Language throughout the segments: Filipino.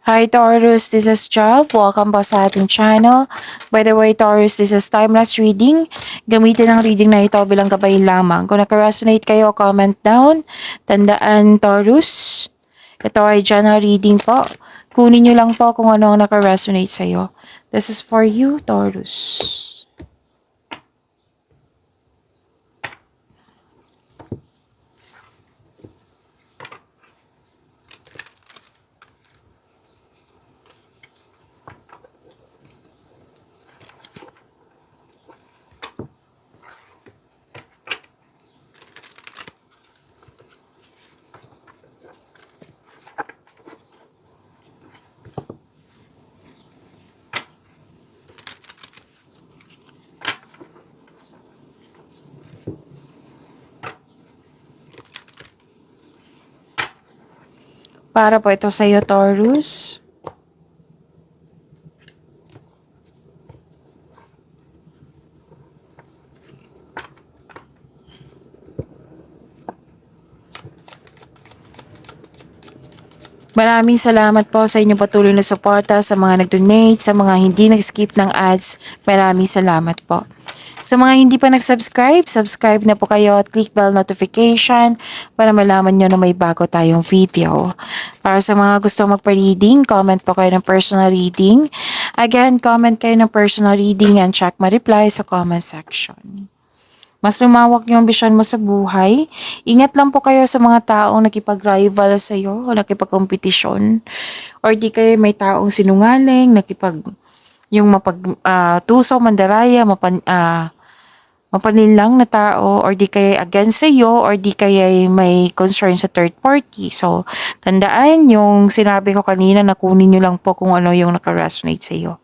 Hi Taurus, this is Jav. Welcome po sa ating channel. By the way Taurus, this is timeless reading. Gamitin ang reading na ito bilang gabay lamang. Kung naka-resonate kayo, comment down. Tandaan Taurus, ito ay general reading po. Kunin nyo lang po kung ano ang naka-resonate sa'yo. This is for you Taurus. Para po ito sa iyo, Taurus. Maraming salamat po sa inyong patuloy na suporta, sa mga nag-donate, sa mga hindi nag-skip ng ads. Maraming salamat po. Sa mga hindi pa nag-subscribe, subscribe na po kayo at click bell notification para malaman nyo na may bago tayong video. Para sa mga gusto magpa-reading, comment po kayo ng personal reading. Again, comment kayo ng personal reading and check my reply sa comment section. Mas lumawak yung ambisyon mo sa buhay. Ingat lang po kayo sa mga taong nakipag-rival sa iyo o nakipag-kompetisyon. Or di kayo may taong sinungaling, yung tusaw, mandaraya, mapaninlang na tao, or di kaya against sa iyo, or di kaya may concern sa third party. So, tandaan yung sinabi ko kanina na kunin nyo lang po kung ano yung naka-resonate sa iyo.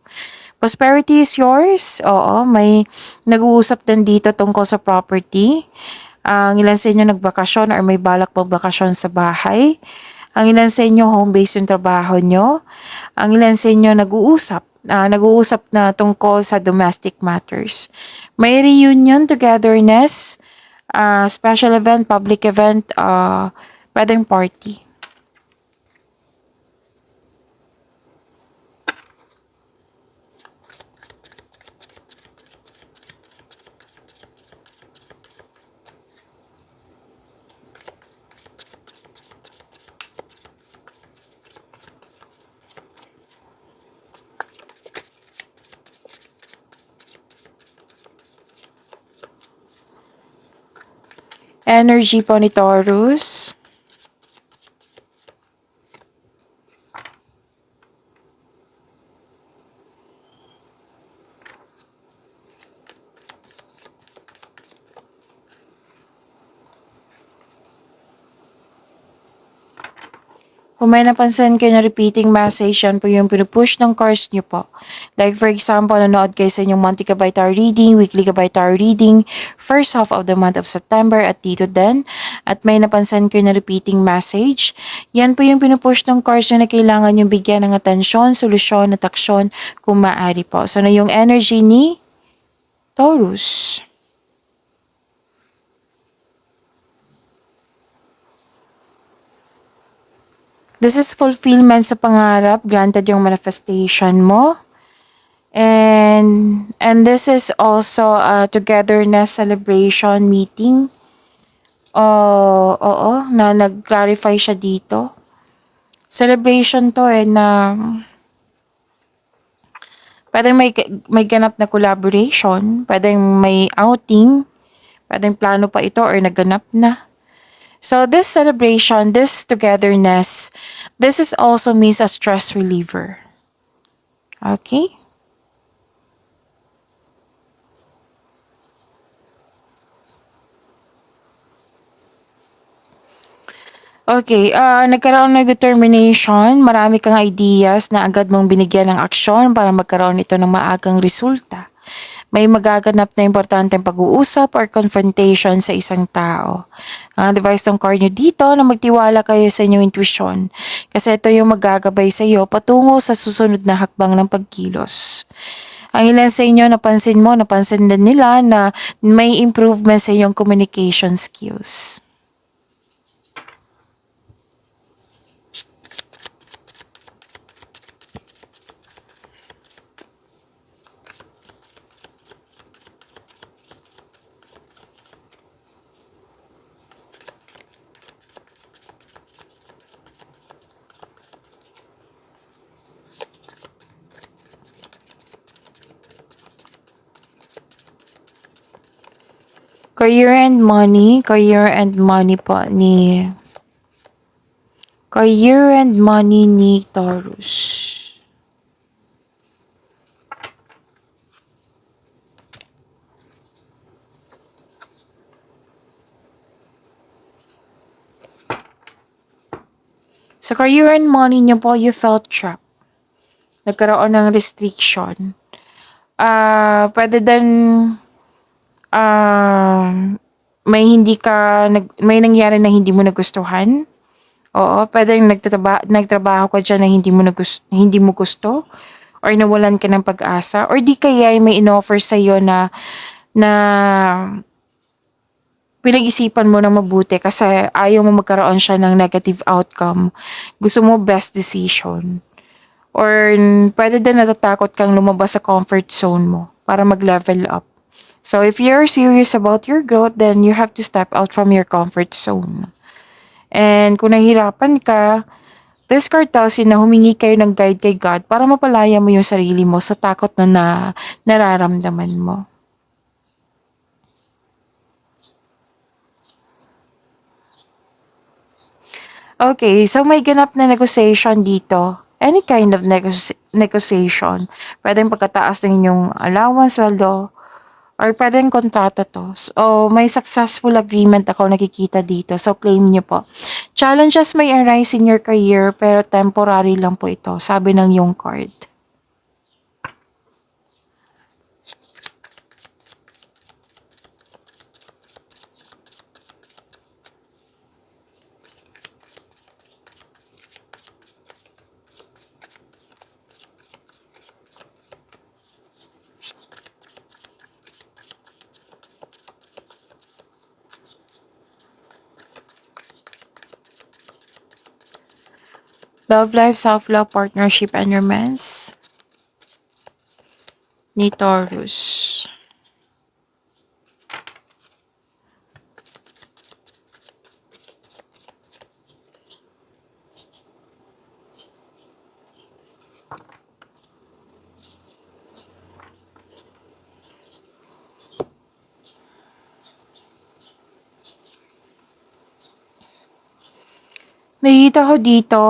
Prosperity is yours. Oo, may nag-uusap din dito tungkol sa property. Ang ilan sa inyo nagbakasyon or may balak magbakasyon sa bahay. Ang ilan sa inyo home-based yung trabaho nyo. Ang ilan sa inyo nag-uusap na tungkol sa domestic matters. May reunion, togetherness, special event, public event, wedding party. Energy po ni Taurus. Kung may napansin kayo na repeating message, yan po yung pinupush ng cards nyo po. Like for example, nanood kayo sa inyong monthly Gabay Tarot reading, weekly Gabay Tarot reading, first half of the month of September at dito din. At may napansin kayo na repeating message, yan po yung pinupush ng cards nyo na kailangan yung bigyan ng atensyon, solusyon at aksyon kung maaari po. So na yung energy ni Taurus. This is fulfillment sa pangarap, granted yung manifestation mo. And this is also a togetherness celebration meeting. Oo, na nag-clarify siya dito. Celebration to na pwedeng may ganap na collaboration, pwedeng may outing, pwedeng plano pa ito or naganap na. So this celebration, this togetherness, this is also means a stress reliever. Okay? Okay, nagkaroon ng determination, marami kang ideas na agad mong binigyan ng aksyon para magkaroon ito ng maagang resulta. May magaganap na importanteng pag-uusap or confrontation sa isang tao. Ang advice ng card nyo dito na magtiwala kayo sa inyong intuition kasi ito yung magagabay sa iyo patungo sa susunod na hakbang ng pagkilos. Ang ilan sa inyo napansin din nila na may improvement sa iyong communication skills. career and money po ni career and money ni Taurus. Sa career and money niyo po, you felt trapped. Nagkaroon ng restriction. Pwede din ah, may nangyari na hindi mo nagustuhan. Oo, pwedeng nagtrabaho ka dyan na hindi mo gusto or nawalan ka ng pag-asa or di kaya ay may inoffer sa iyo na pinag-isipan mo ng mabuti kasi ayaw mo magkaroon siya ng negative outcome. Gusto mo best decision. Or pwede din natatakot kang lumabas sa comfort zone mo para mag-level up. So if you're serious about your growth, then you have to step out from your comfort zone. And kung nahihirapan ka, this card tells you na humingi kayo ng guide kay God para mapalaya mo yung sarili mo sa takot na nararamdaman mo. Okay, so may ganap na negotiation dito. Any kind of negotiation. Pwedeng pagkataas ng inyong allowance, sweldo, or pwedeng kontrata to. So, may successful agreement ako nakikita dito. So, claim nyo po. Challenges may arise in your career, pero temporary lang po ito. Sabi ng yung card. Love life, self-love, partnership, and romance ni Taurus. Nakikita ko dito,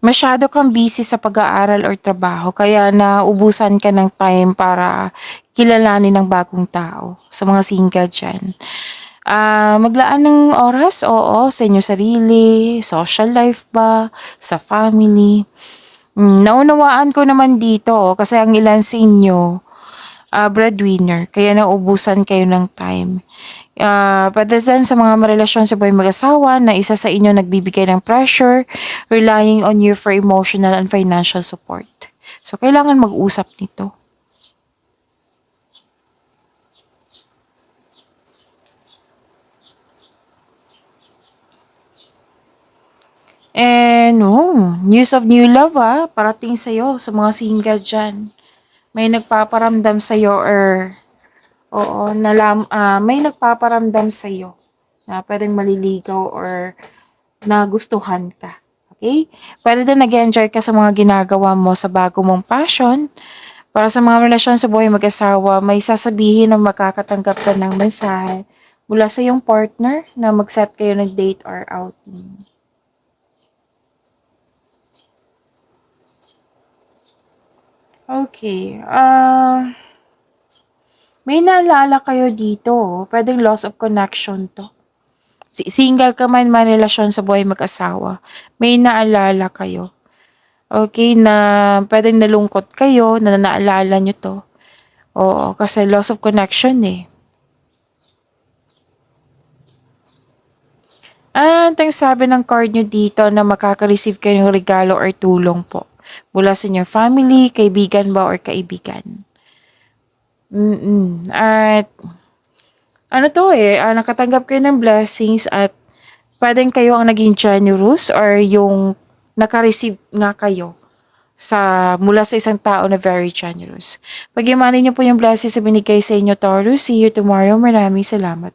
masyado kang busy sa pag-aaral or trabaho kaya naubusan ka ng time para kilalanin ng bagong tao sa mga single dyan. Maglaan ng oras, oo, sa inyong sarili, social life ba, sa family. Naunawaan ko naman dito kasi ang ilan sa inyo, breadwinner, kaya naubusan kayo ng time. Pwede din sa mga marelasyon sa buhay mag-asawa na isa sa inyo nagbibigay ng pressure, relying on you for emotional and financial support. So, kailangan mag-usap nito. And, news of new love parating sa'yo sa mga single dyan. May nagpaparamdam sa'yo or may nagpaparamdam sa'yo na pwedeng maliligaw or nagustuhan ka. Okay? Pwede din nag-enjoy ka sa mga ginagawa mo sa bago mong passion. Para sa mga relasyon sa buhay mag-asawa, may sasabihin na makakatanggap ka ng mensahe mula sa iyong partner na mag-set kayo ng date or outing. Okay. May naalala kayo dito. Pwedeng loss of connection to. Single ka man, may relasyon sa buhay mag-asawa. May naalala kayo. Okay, na pwedeng nalungkot kayo, na naalala nyo to. Oo, kasi loss of connection eh. At ang sabi ng card nyo dito na makaka-receive kayo ng regalo or tulong po. Mula sa inyong family, kaibigan ba or kaibigan. At nakatanggap kayo ng blessings at pwedeng kayo ang naging generous or yung naka-receive nga kayo mula sa isang tao na very generous. Pag-imanin niyo po yung blessings na binigay sa inyo, Taurus. See you tomorrow. Maraming salamat.